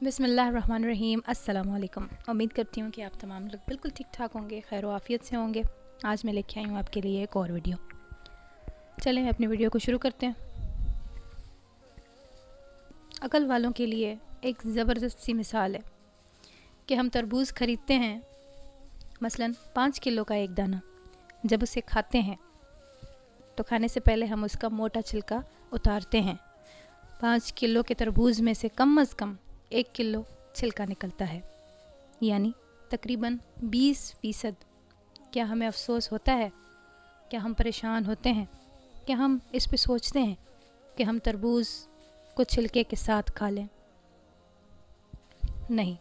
बिस्मिल्लाहिर्रहमानिर्रहीम। अस्सलाम वालेकुम। उम्मीद करती हूँ कि आप तमाम लोग बिल्कुल ठीक ठाक होंगे, खैर व आफ़ियत से होंगे। आज मैं लेके आई हूँ आपके लिए एक और वीडियो। चलें अपनी वीडियो को शुरू करते हैं। अकल वालों के लिए एक ज़बरदस्त सी मिसाल है कि हम तरबूज़ ख़रीदते हैं, मसलन 5 किलो का एक दाना। जब उसे खाते हैं तो खाने से पहले हम उसका मोटा छिलका उतारते हैं। 5 किलो के तरबूज़ में से कम अज़ कम 1 किलो छिलका निकलता है, यानी तकरीबन 20%। क्या हमें अफसोस होता है? क्या हम परेशान होते हैं? क्या हम इस पे सोचते हैं कि हम तरबूज़ को छिलके के साथ खा लें? नहीं,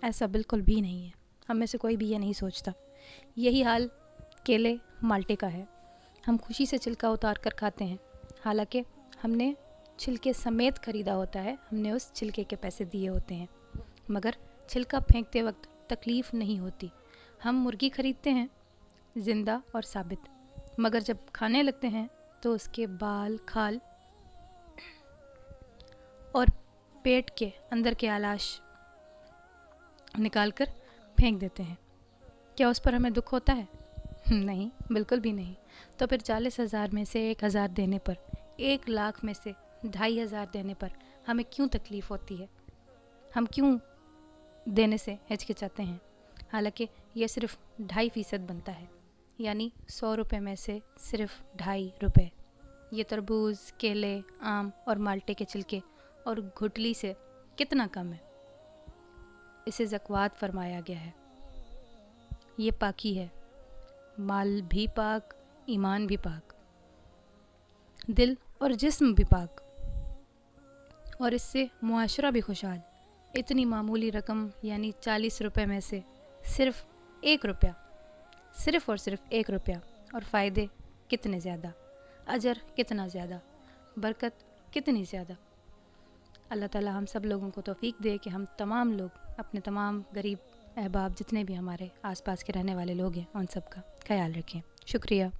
ऐसा बिल्कुल भी नहीं है। हम में से कोई भी ये नहीं सोचता। यही हाल केले माल्टे का है। हम खुशी से छिलका उतार कर खाते हैं, हालांकि हमने छिलके समेत ख़रीदा होता है, हमने उस छिलके के पैसे दिए होते हैं, मगर छिलका फेंकते वक्त तकलीफ़ नहीं होती। हम मुर्गी ख़रीदते हैं ज़िंदा और साबित, मगर जब खाने लगते हैं तो उसके बाल, खाल और पेट के अंदर के आलाश निकाल कर फेंक देते हैं। क्या उस पर हमें दुख होता है? नहीं, बिल्कुल भी नहीं। तो फिर 40,000 में से 1,000 देने पर, 1 लाख में से 2,500 देने पर हमें क्यों तकलीफ़ होती है? हम क्यों देने से हिचकिचाते हैं? हालांकि ये सिर्फ 2.5% बनता है, यानी 100 रुपये में से सिर्फ 2.5 रुपये। ये तरबूज़, केले, आम और माल्टे के छिलके और घुटली से कितना कम है। इसे ज़कवात फरमाया गया है। ये पाकी है, माल भी पाक, ईमान भी पाक, दिल और जिस्म भी पाक, और इससे मुआशरा भी खुशहाल। इतनी मामूली रकम यानी 40 रुपये में से सिर्फ 1 रुपया, सिर्फ और सिर्फ 1 रुपया, और फ़ायदे कितने ज़्यादा, अजर कितना ज़्यादा, बरकत कितनी ज़्यादा। अल्लाह ताला हम सब लोगों को तौफीक दे कि हम तमाम लोग अपने तमाम गरीब अहबाब, जितने भी हमारे आसपास के रहने वाले लोग हैं, उन सब का ख्याल रखें। शुक्रिया।